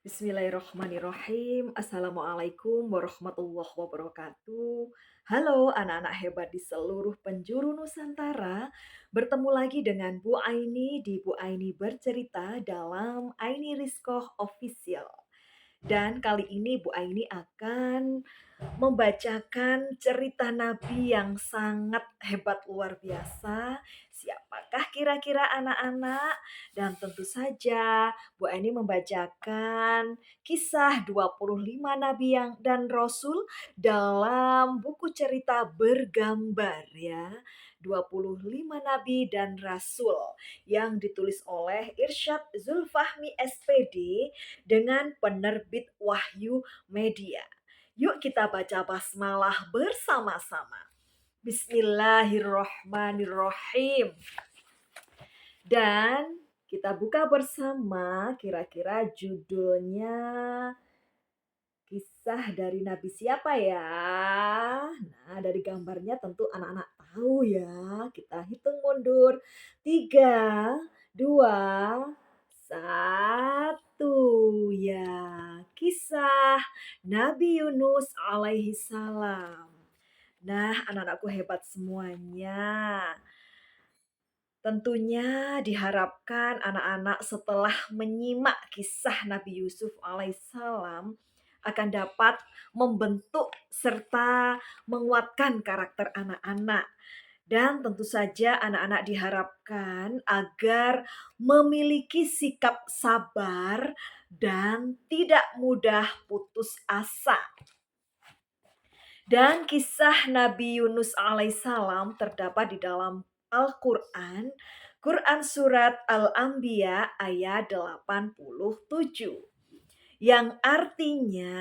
Bismillahirrohmanirrohim. Assalamualaikum warahmatullahi wabarakatuh. Halo anak-anak hebat di seluruh penjuru Nusantara. Bertemu lagi dengan Bu Aini di Bu Aini Bercerita dalam Aini Rizkoh Official. Dan kali ini Bu Aini akan membacakan cerita Nabi yang sangat hebat luar biasa. Siapakah kira-kira anak-anak? Dan tentu saja Bu Eni membacakan kisah 25 Nabi yang dan Rasul dalam buku cerita bergambar ya. 25 Nabi dan Rasul yang ditulis oleh Irsyad Zulfahmi SPD dengan penerbit Wahyu Media. Yuk kita baca basmalah bersama-sama. Bismillahirrohmanirrohim. Dan kita buka bersama kira-kira judulnya kisah dari Nabi siapa ya? Nah, dari gambarnya tentu anak-anak tahu ya. Kita hitung mundur. 3, 2, 1 ya. Kisah Nabi Yunus alaihi salam. Nah, anak-anakku hebat semuanya. Tentunya diharapkan anak-anak setelah menyimak kisah Nabi Yusuf alaihissalam akan dapat membentuk serta menguatkan karakter anak-anak. Dan tentu saja anak-anak diharapkan agar memiliki sikap sabar dan tidak mudah putus asa. Dan kisah Nabi Yunus alaihissalam terdapat di dalam Al-Quran, Quran Surat Al-Anbiya ayat 87. Yang artinya,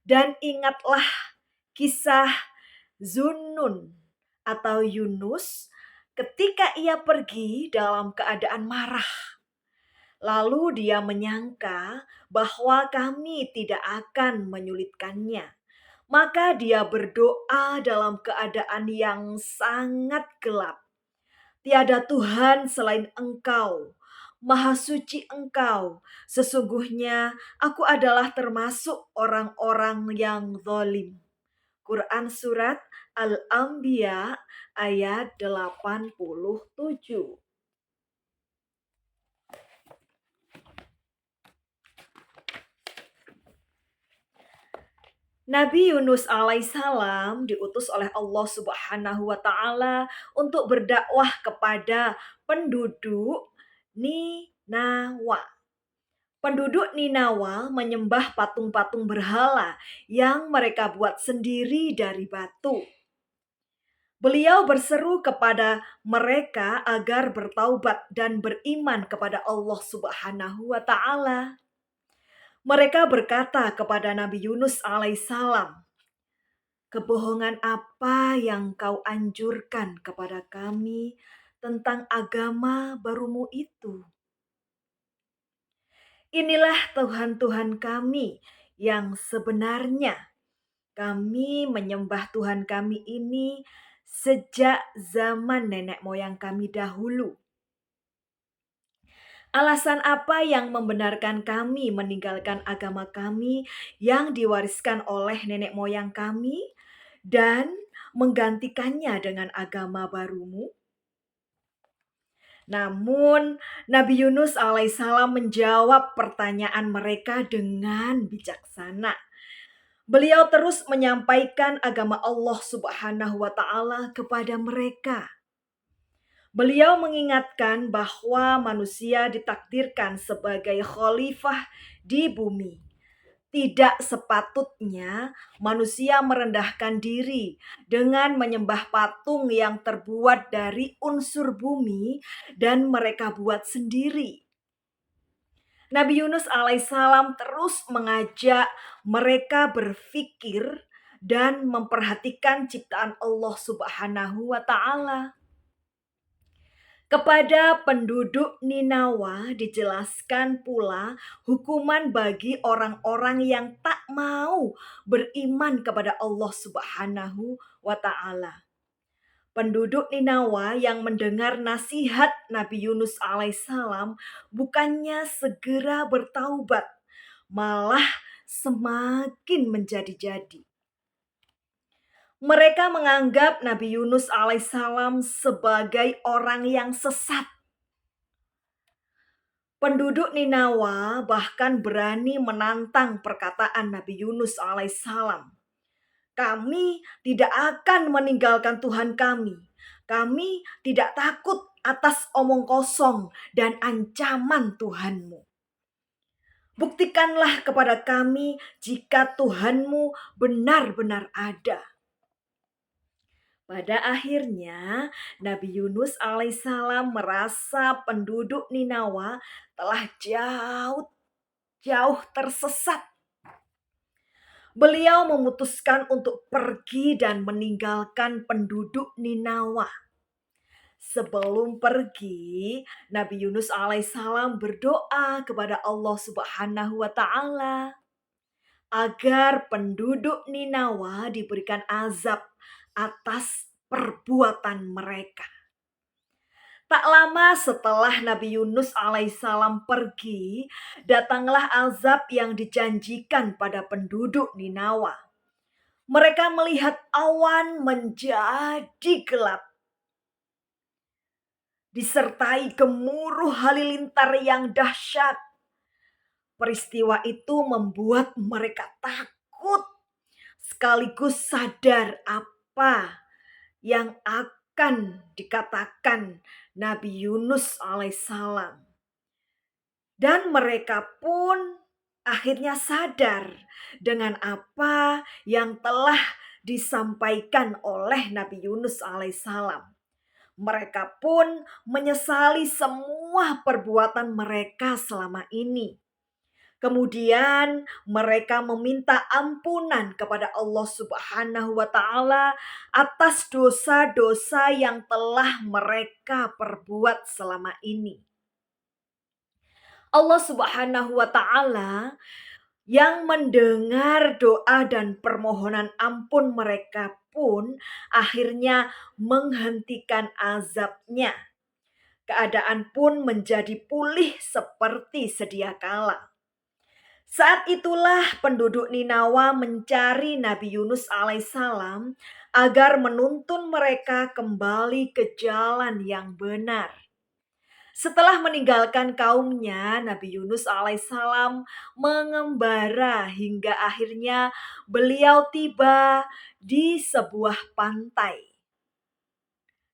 dan ingatlah kisah Zunnun atau Yunus ketika ia pergi dalam keadaan marah. Lalu dia menyangka bahwa kami tidak akan menyulitkannya. Maka dia berdoa dalam keadaan yang sangat gelap. Tiada Tuhan selain Engkau, Maha Suci Engkau. Sesungguhnya aku adalah termasuk orang-orang yang zalim. Quran Surat Al-Anbiya ayat 87. Nabi Yunus alaihissalam diutus oleh Allah Subhanahu wa taala untuk berdakwah kepada penduduk Ninawa. Penduduk Ninawa menyembah patung-patung berhala yang mereka buat sendiri dari batu. Beliau berseru kepada mereka agar bertaubat dan beriman kepada Allah Subhanahu wa taala. Mereka berkata kepada Nabi Yunus alaihissalam, "Kebohongan apa yang kau anjurkan kepada kami tentang agama barumu itu? Inilah Tuhan-Tuhan kami yang sebenarnya. Kami menyembah Tuhan kami ini sejak zaman nenek moyang kami dahulu. Alasan apa yang membenarkan kami meninggalkan agama kami yang diwariskan oleh nenek moyang kami dan menggantikannya dengan agama barumu?" Namun Nabi Yunus alaihissalam menjawab pertanyaan mereka dengan bijaksana. Beliau terus menyampaikan agama Allah Subhanahu wa taala kepada mereka. Beliau mengingatkan bahwa manusia ditakdirkan sebagai khalifah di bumi. Tidak sepatutnya manusia merendahkan diri dengan menyembah patung yang terbuat dari unsur bumi dan mereka buat sendiri. Nabi Yunus alaihissalam terus mengajak mereka berpikir dan memperhatikan ciptaan Allah Subhanahu wa taala. Kepada penduduk Ninawa dijelaskan pula hukuman bagi orang-orang yang tak mau beriman kepada Allah Subhanahu wa taala. Penduduk Ninawa yang mendengar nasihat Nabi Yunus alaihissalam bukannya segera bertaubat, malah semakin menjadi-jadi. Mereka menganggap Nabi Yunus alaihissalam sebagai orang yang sesat. Penduduk Ninawa bahkan berani menantang perkataan Nabi Yunus alaihissalam. Kami tidak akan meninggalkan Tuhan kami. Kami tidak takut atas omong kosong dan ancaman Tuhanmu. Buktikanlah kepada kami jika Tuhanmu benar-benar ada. Pada akhirnya, Nabi Yunus alaihissalam merasa penduduk Ninawa telah jauh tersesat. Beliau memutuskan untuk pergi dan meninggalkan penduduk Ninawa. Sebelum pergi, Nabi Yunus alaihissalam berdoa kepada Allah Subhanahu wa taala agar penduduk Ninawa diberikan azab atas perbuatan mereka. Tak lama setelah Nabi Yunus alaihissalam pergi, datanglah azab yang dijanjikan pada penduduk Ninawa. Mereka melihat awan menjadi gelap, disertai gemuruh halilintar yang dahsyat. Peristiwa itu membuat mereka takut, sekaligus sadar apa yang akan dikatakan Nabi Yunus alaihissalam. Dan mereka pun akhirnya sadar dengan apa yang telah disampaikan oleh Nabi Yunus alaihissalam. Mereka pun menyesali semua perbuatan mereka selama ini. Kemudian mereka meminta ampunan kepada Allah Subhanahu wa taala atas dosa-dosa yang telah mereka perbuat selama ini. Allah Subhanahu wa taala yang mendengar doa dan permohonan ampun mereka pun akhirnya menghentikan azabnya. Keadaan pun menjadi pulih seperti sedia kala. Saat itulah penduduk Ninawa mencari Nabi Yunus alaihissalam agar menuntun mereka kembali ke jalan yang benar. Setelah meninggalkan kaumnya, Nabi Yunus alaihissalam mengembara hingga akhirnya beliau tiba di sebuah pantai.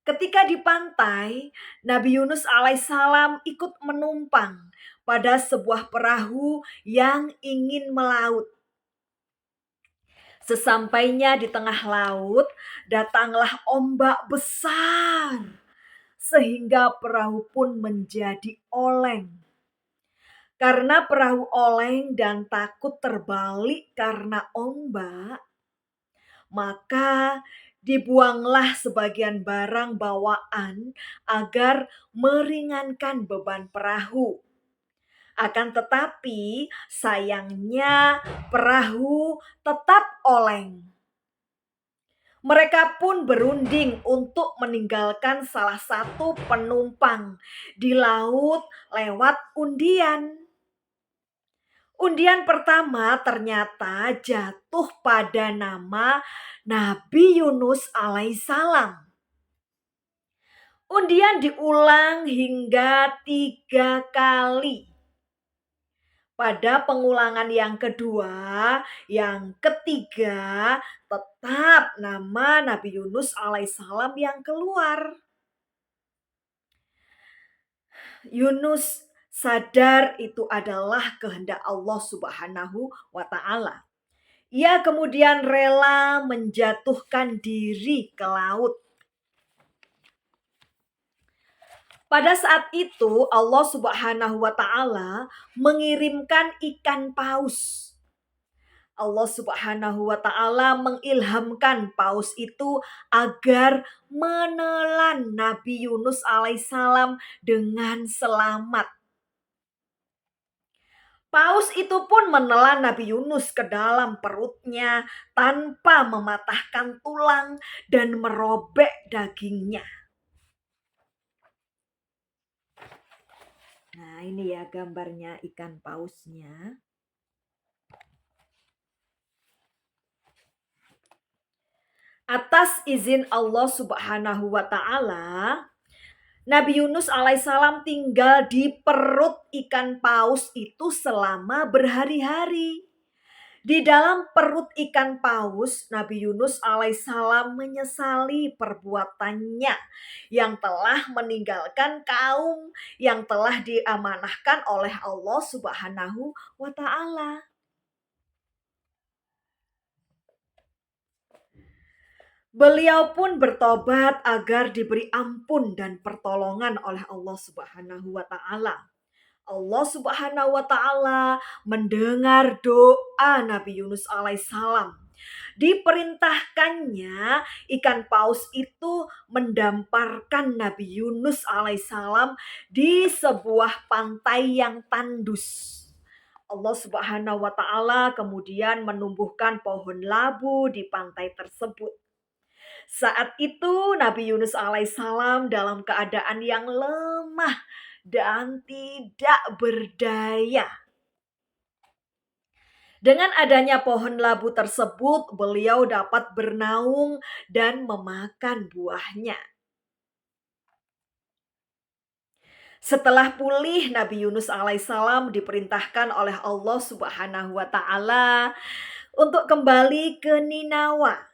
Ketika di pantai, Nabi Yunus alaihissalam ikut menumpang pada sebuah perahu yang ingin melaut. Sesampainya di tengah laut, datanglah ombak besar, sehingga perahu pun menjadi oleng. Karena perahu oleng dan takut terbalik karena ombak, maka dibuanglah sebagian barang bawaan agar meringankan beban perahu. Akan tetapi sayangnya perahu tetap oleng. Mereka pun berunding untuk meninggalkan salah satu penumpang di laut lewat undian. Undian pertama ternyata jatuh pada nama Nabi Yunus alaihissalam. Undian diulang hingga 3 kali. Pada pengulangan yang kedua, yang ketiga, tetap nama Nabi Yunus alaihissalam yang keluar. Yunus sadar itu adalah kehendak Allah Subhanahu wa taala. Ia kemudian rela menjatuhkan diri ke laut. Pada saat itu Allah Subhanahu wa taala mengirimkan ikan paus. Allah Subhanahu wa taala mengilhamkan paus itu agar menelan Nabi Yunus alaihissalam dengan selamat. Paus itu pun menelan Nabi Yunus ke dalam perutnya tanpa mematahkan tulang dan merobek dagingnya. Nah, ini ya gambarnya ikan pausnya. Atas izin Allah Subhanahu wa Ta'ala, Nabi Yunus alaihissalam tinggal di perut ikan paus itu selama berhari-hari. Di dalam perut ikan paus, Nabi Yunus alaihissalam menyesali perbuatannya yang telah meninggalkan kaum yang telah diamanahkan oleh Allah Subhanahu wa Ta'ala. Beliau pun bertobat agar diberi ampun dan pertolongan oleh Allah Subhanahu wa Ta'ala. Allah Subhanahu wa Ta'ala mendengar doa Nabi Yunus alaihissalam. Diperintahkannya ikan paus itu mendamparkan Nabi Yunus alaihissalam di sebuah pantai yang tandus. Allah Subhanahu wa Ta'ala kemudian menumbuhkan pohon labu di pantai tersebut. Saat itu Nabi Yunus alaihissalam dalam keadaan yang lemah dan tidak berdaya. Dengan adanya pohon labu tersebut, beliau dapat bernaung dan memakan buahnya. Setelah pulih, Nabi Yunus alaihissalam diperintahkan oleh Allah Subhanahu wa Ta'ala untuk kembali ke Ninawa.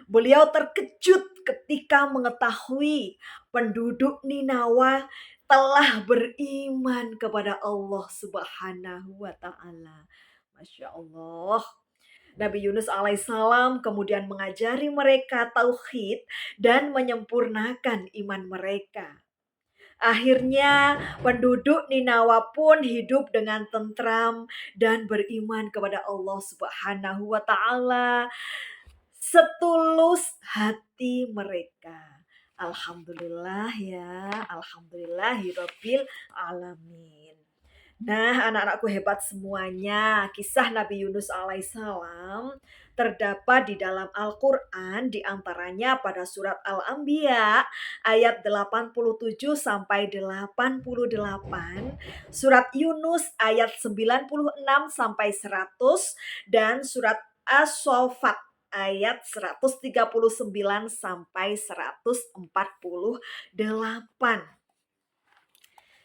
Beliau terkejut ketika mengetahui penduduk Ninawa telah beriman kepada Allah Subhanahu wa Ta'ala. Masya Allah. Nabi Yunus alaihissalam kemudian mengajari mereka tauhid dan menyempurnakan iman mereka. Akhirnya penduduk Ninawa pun hidup dengan tentram dan beriman kepada Allah Subhanahu wa Ta'ala setulus hati mereka. Alhamdulillah ya, alhamdulillahirabbil alamin. Nah, anak-anakku hebat semuanya, kisah Nabi Yunus alaihissalam terdapat di dalam Al-Quran, di antaranya pada surat Al-Anbiya ayat 87 sampai 88, surat Yunus ayat 96 sampai 100, dan surat As-Saffat ayat 139 sampai 148.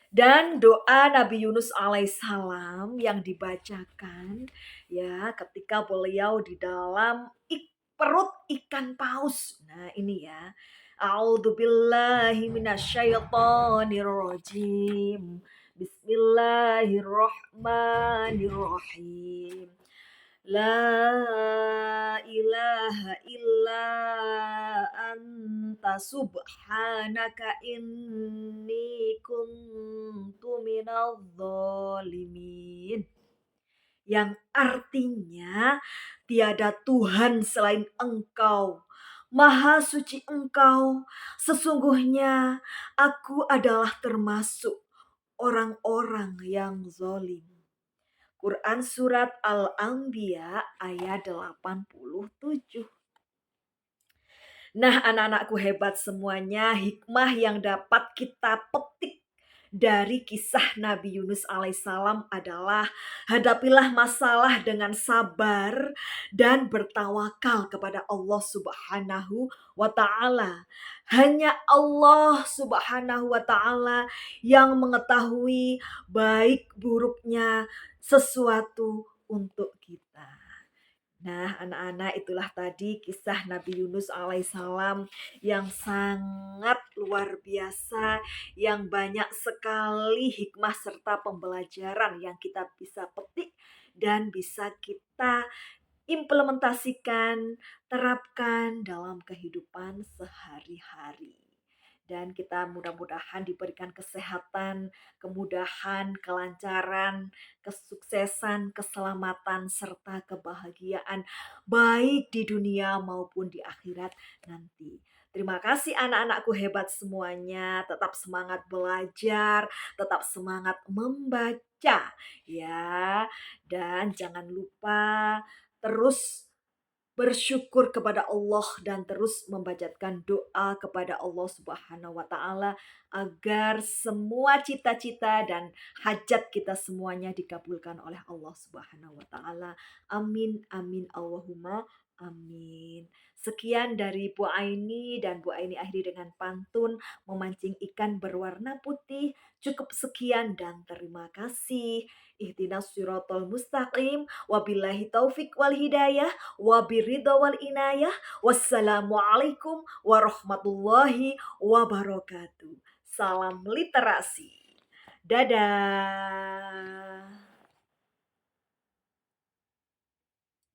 Dan doa Nabi Yunus alaihissalam yang dibacakan ya ketika beliau di dalam perut ikan paus. Nah ini ya. A'udzubillahi minasyaitonirrajim. Bismillahirrahmanirrahim. La ilaha illa anta subhanaka inni kuntu minadh dhalimin. Yang artinya tiada Tuhan selain Engkau. Maha suci Engkau. Sesungguhnya aku adalah termasuk orang-orang yang zalim. Quran Surat Al-Anbiya ayat 87. Nah anak-anakku hebat semuanya, hikmah yang dapat kita petik dari kisah Nabi Yunus alaihissalam adalah hadapilah masalah dengan sabar dan bertawakal kepada Allah Subhanahu wa Ta'ala. Hanya Allah Subhanahu wa Ta'ala yang mengetahui baik buruknya sesuatu untuk kita. Nah, anak-anak, itulah tadi kisah Nabi Yunus alaihissalam yang sangat luar biasa, yang banyak sekali hikmah serta pembelajaran yang kita bisa petik dan bisa kita implementasikan, terapkan dalam kehidupan sehari-hari. Dan kita mudah-mudahan diberikan kesehatan, kemudahan, kelancaran, kesuksesan, keselamatan, serta kebahagiaan baik di dunia maupun di akhirat nanti. Terima kasih anak-anakku hebat semuanya. Tetap semangat belajar, tetap semangat membaca ya. Dan jangan lupa terus bersyukur kepada Allah dan terus membacakan doa kepada Allah Subhanahu wa Ta'ala agar semua cita-cita dan hajat kita semuanya dikabulkan oleh Allah Subhanahu wa Ta'ala. Amin amin Allahumma Amin. Sekian dari Bu Aini dan Bu Aini akhiri dengan pantun memancing ikan berwarna putih. Cukup sekian dan terima kasih. Ihdinas siratal mustaqim. Wabillahi taufik wal hidayah. Wabiridha wal inayah. Wassalamualaikum warahmatullahi wabarakatuh. Salam literasi. Dadah.